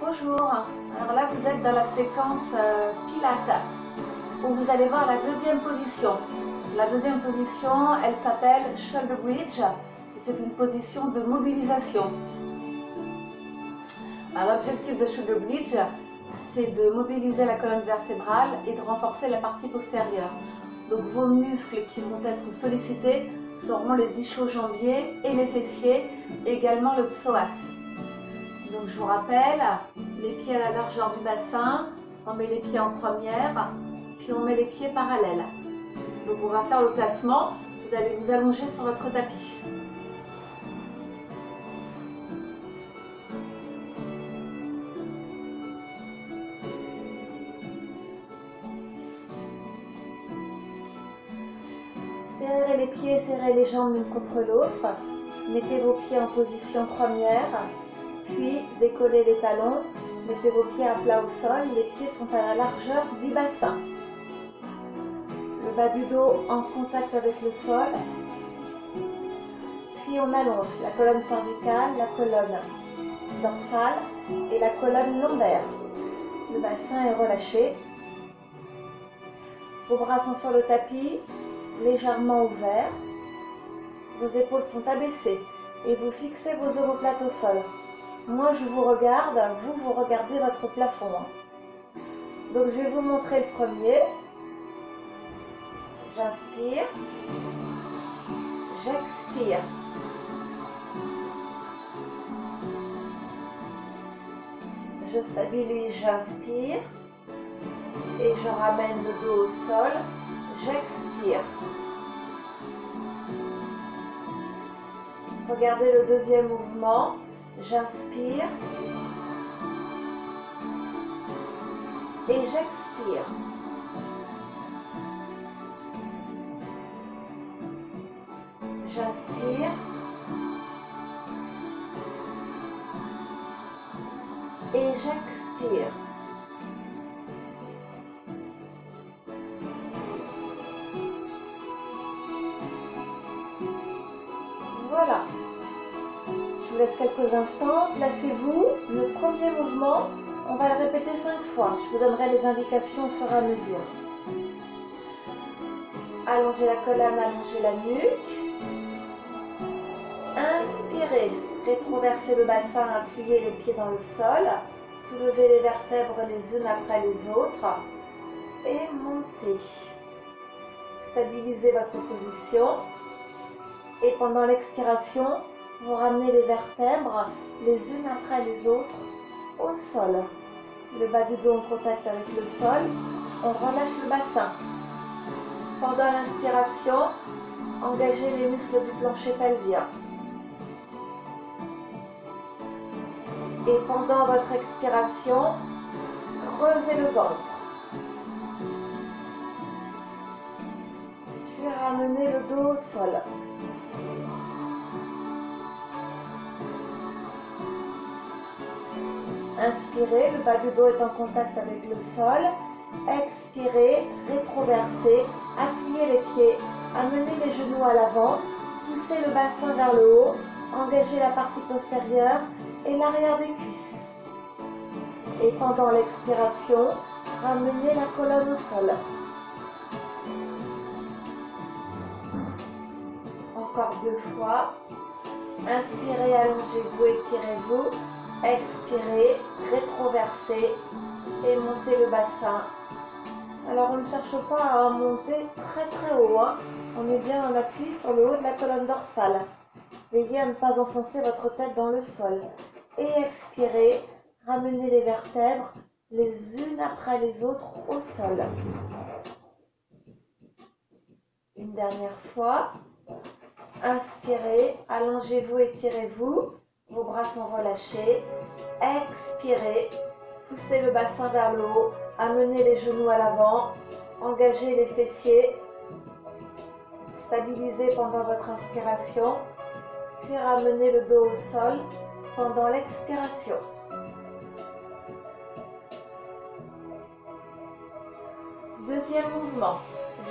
Bonjour, alors là vous êtes dans la séquence Pilates où vous allez voir la deuxième position. La deuxième position, elle s'appelle Shoulder Bridge et c'est une position de mobilisation. L'objectif de Shoulder Bridge, c'est de mobiliser la colonne vertébrale et de renforcer la partie postérieure. Donc vos muscles qui vont être sollicités seront les ischio-jambiers et les fessiers, et également le psoas. Donc je vous rappelle, les pieds à la largeur du bassin, on met les pieds en première, puis on met les pieds parallèles. Donc on va faire le placement, vous allez vous allonger sur votre tapis. Serrez les pieds, serrez les jambes l'une contre l'autre. Mettez vos pieds en position première, puis décollez les talons. Mettez vos pieds à plat au sol, les pieds sont à la largeur du bassin. Le bas du dos en contact avec le sol. Puis on allonge la colonne cervicale, la colonne dorsale et la colonne lombaire. Le bassin est relâché. Vos bras sont sur le tapis, légèrement ouverts. Vos épaules sont abaissées et vous fixez vos omoplates au sol. Moi, je vous regarde, vous regardez votre plafond. Donc, je vais vous montrer le premier. J'inspire. J'expire. Je stabilise, j'inspire. Et je ramène le dos au sol. J'expire. Regardez le deuxième mouvement. J'inspire et j'expire. J'inspire et j'expire. Voilà. Je vous laisse quelques instants, placez-vous. Le premier mouvement, on va le répéter 5 fois. Je vous donnerai les indications au fur et à mesure. Allongez la colonne, allongez la nuque. Inspirez, rétroversez le bassin, appuyez les pieds dans le sol. Soulevez les vertèbres les unes après les autres. Et montez. Stabilisez votre position. Et pendant l'expiration, vous ramenez les vertèbres les unes après les autres au sol. Le bas du dos en contact avec le sol. On relâche le bassin. Pendant l'inspiration, engagez les muscles du plancher pelvien. Et pendant votre expiration, creusez le ventre. Puis ramenez le dos au sol. Inspirez, le bas du dos est en contact avec le sol. Expirez, rétroversez, appuyez les pieds, amenez les genoux à l'avant, poussez le bassin vers le haut, engagez la partie postérieure et l'arrière des cuisses. Et pendant l'expiration, ramenez la colonne au sol. Encore 2 fois. Inspirez, allongez-vous, étirez-vous. Expirez, rétroversez et montez le bassin. Alors on ne cherche pas à monter très haut, hein. On est bien en appui sur le haut de la colonne dorsale. Veillez à ne pas enfoncer votre tête dans le sol. Et expirez, ramenez les vertèbres les unes après les autres au sol. Une dernière fois. Inspirez, allongez-vous, étirez-vous. Vos bras sont relâchés. Expirez. Poussez le bassin vers le haut. Amenez les genoux à l'avant. Engagez les fessiers. Stabilisez pendant votre inspiration. Puis ramenez le dos au sol pendant l'expiration. Deuxième mouvement.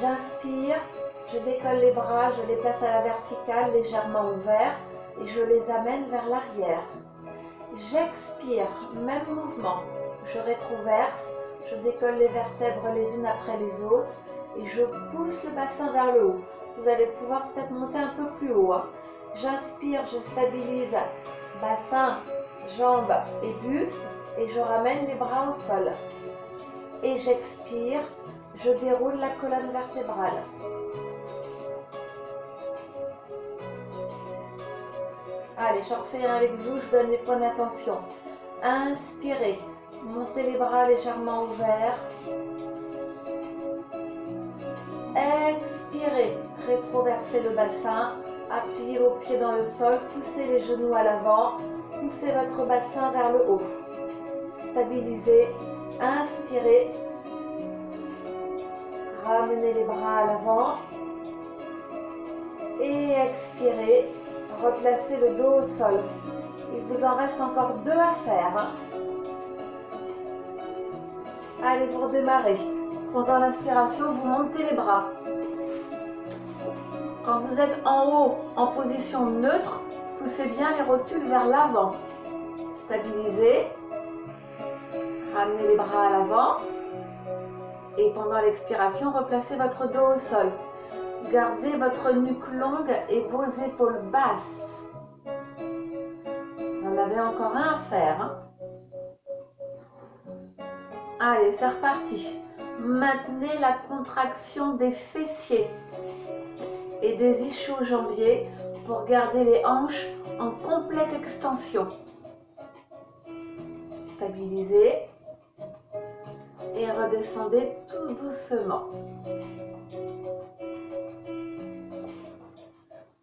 J'inspire. Je décolle les bras. Je les place à la verticale légèrement ouverts. Et je les amène vers l'arrière. J'expire, même mouvement. Je rétroverse, je décolle les vertèbres les unes après les autres et je pousse le bassin vers le haut. Vous allez pouvoir peut-être monter un peu plus haut. J'inspire, je stabilise bassin, jambes et buste et je ramène les bras au sol. Et j'expire, je déroule la colonne vertébrale. Allez, j'en refais un avec vous, je donne les points d'attention. Inspirez, montez les bras légèrement ouverts. Expirez, rétroversez le bassin, appuyez vos pieds dans le sol, poussez les genoux à l'avant, poussez votre bassin vers le haut. Stabilisez, inspirez, ramenez les bras à l'avant et expirez, replacez le dos au sol. Il vous en reste encore 2 à faire. Allez, vous redémarrez. Pendant l'inspiration, vous montez les bras. Quand vous êtes en haut, en position neutre, poussez bien les rotules vers l'avant. Stabilisez. Ramenez les bras à l'avant. Et pendant l'expiration, replacez votre dos au sol. Gardez votre nuque longue et vos épaules basses. Vous en avez encore un à faire. Allez, c'est reparti. Maintenez la contraction des fessiers et des ischio-jambiers pour garder les hanches en complète extension. Stabilisez et redescendez tout doucement.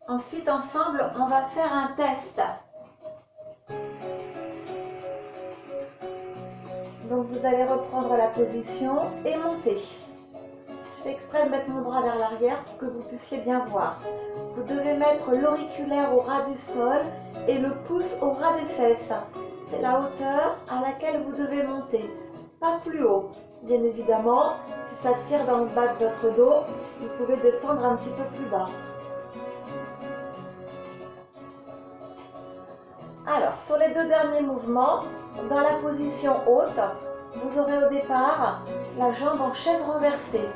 Ensuite, ensemble, on va faire un test. Donc, vous allez reprendre la position et monter. Je fais exprès de mettre mon bras vers l'arrière pour que vous puissiez bien voir. Vous devez mettre l'auriculaire au ras du sol et le pouce au ras des fesses. C'est la hauteur à laquelle vous devez monter, pas plus haut. Bien évidemment, si ça tire dans le bas de votre dos, vous pouvez descendre un petit peu plus bas. Alors, sur les 2 derniers mouvements, dans la position haute, vous aurez au départ la jambe en chaise renversée.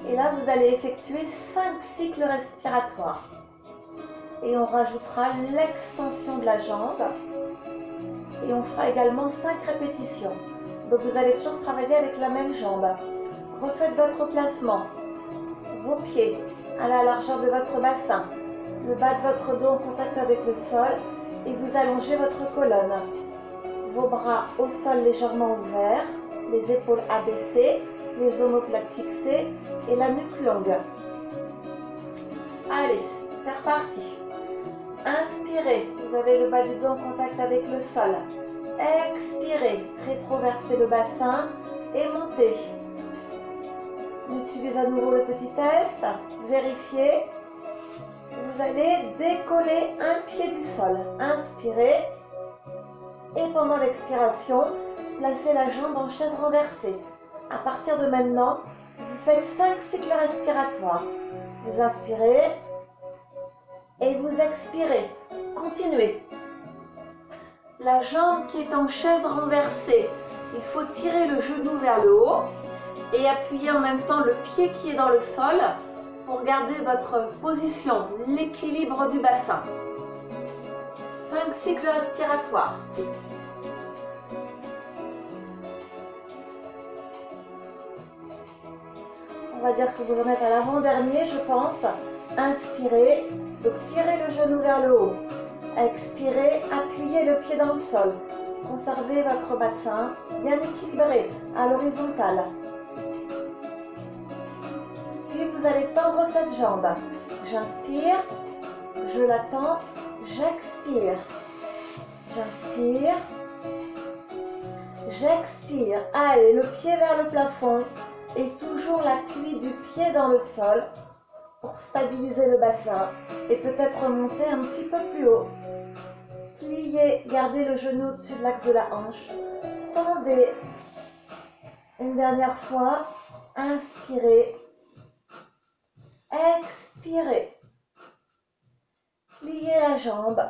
Et là, vous allez effectuer 5 cycles respiratoires. Et on rajoutera l'extension de la jambe. Et on fera également 5 répétitions. Donc, vous allez toujours travailler avec la même jambe. Refaites votre placement. Vos pieds à la largeur de votre bassin. Le bas de votre dos en contact avec le sol. Et vous allongez votre colonne. Vos bras au sol légèrement ouverts. Les épaules abaissées. Les omoplates fixées et la nuque longue. Allez, c'est reparti. Inspirez, vous avez le bas du dos en contact avec le sol. Expirez, rétroversez le bassin et montez. Utilisez à nouveau le petit test. Vérifiez. Vous allez décoller un pied du sol. Inspirez. Et pendant l'expiration, placez la jambe en chaise renversée. À partir de maintenant, vous faites 5 cycles respiratoires. Vous inspirez et vous expirez. Continuez. La jambe qui est en chaise renversée, il faut tirer le genou vers le haut et appuyer en même temps le pied qui est dans le sol pour garder votre position, l'équilibre du bassin. 5 cycles respiratoires. On va dire que vous en êtes à l'avant-dernier, je pense. Inspirez, donc tirez le genou vers le haut. Expirez, appuyez le pied dans le sol. Conservez votre bassin bien équilibré à l'horizontale. Puis vous allez tendre cette jambe. J'inspire, je la tends, j'expire. J'inspire, j'expire. Allez, le pied vers le plafond. Et toujours l'appui du pied dans le sol pour stabiliser le bassin et peut-être remonter un petit peu plus haut. Pliez, gardez le genou au-dessus de l'axe de la hanche. Tendez. Une dernière fois. Inspirez. Expirez. Pliez la jambe.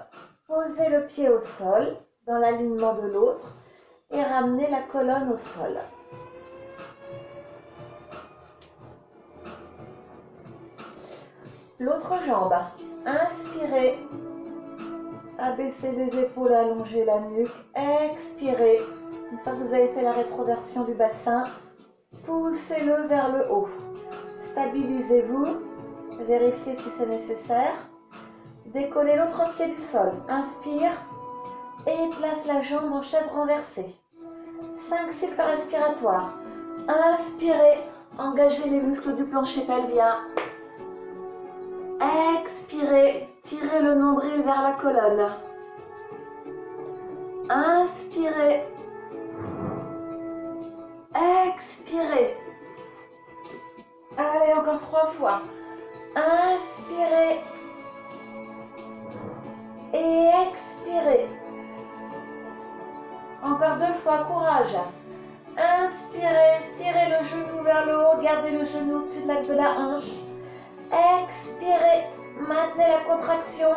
Posez le pied au sol dans l'alignement de l'autre et ramenez la colonne au sol. L'autre jambe, inspirez, abaissez les épaules, allongez la nuque, expirez. Une fois que vous avez fait la rétroversion du bassin, poussez-le vers le haut. Stabilisez-vous, vérifiez si c'est nécessaire. Décollez l'autre pied du sol, inspire et place la jambe en chaise renversée. 5 cycles respiratoires. Inspirez, engagez les muscles du plancher pelvien. Expirez, tirez le nombril vers la colonne. Inspirez. Expirez. Allez, encore 3 fois. Inspirez. Et expirez. Encore 2 fois, courage. Inspirez, tirez le genou vers le haut, gardez le genou au-dessus de l'axe de la hanche. Expirez, maintenez la contraction.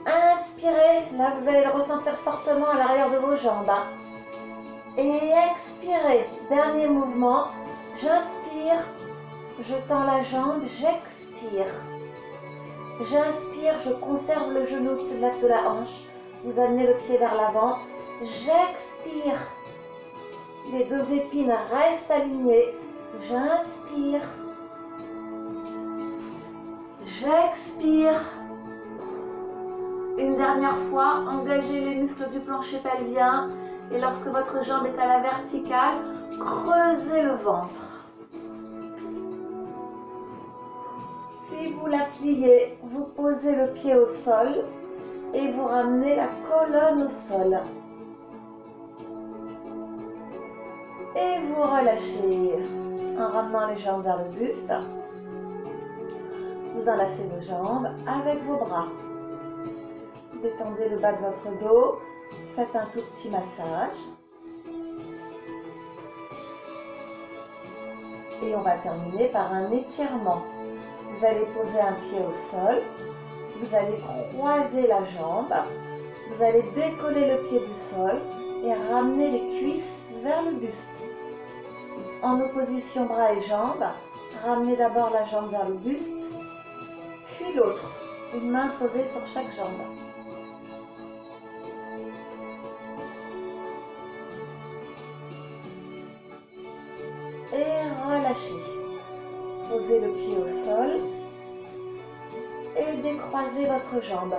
Inspirez, là vous allez le ressentir fortement à l'arrière de vos jambes. Et expirez, dernier mouvement. J'inspire, je tends la jambe, j'expire. J'inspire, je conserve le genou au-dessus de l'axe de la hanche. Vous amenez le pied vers l'avant. J'expire. Les 2 épines restent alignées. J'inspire. J'expire. Une dernière fois, engagez les muscles du plancher pelvien. Et lorsque votre jambe est à la verticale, creusez le ventre. Puis vous la pliez, vous posez le pied au sol et vous ramenez la colonne au sol. Et vous relâchez en ramenant les jambes vers le buste. Vous enlacez vos jambes avec vos bras. Détendez le bas de votre dos. Faites un tout petit massage. Et on va terminer par un étirement. Vous allez poser un pied au sol. Vous allez croiser la jambe. Vous allez décoller le pied du sol et ramener les cuisses vers le buste. En opposition bras et jambes, ramenez d'abord la jambe vers le buste, puis l'autre, une main posée sur chaque jambe. Et relâchez. Posez le pied au sol et décroisez votre jambe.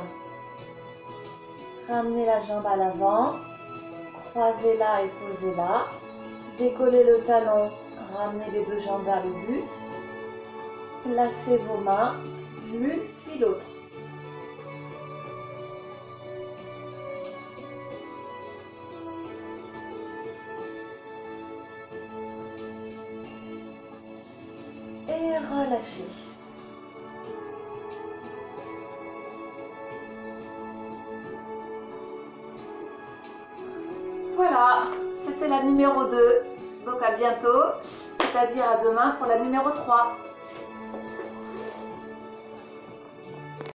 Ramenez la jambe à l'avant, croisez-la et posez-la. Décollez le talon, ramenez les 2 jambes vers le buste. Placez vos mains, l'une puis l'autre. Et relâchez. Voilà, c'était la numéro 2. Donc à bientôt, c'est-à-dire à demain pour la numéro 3.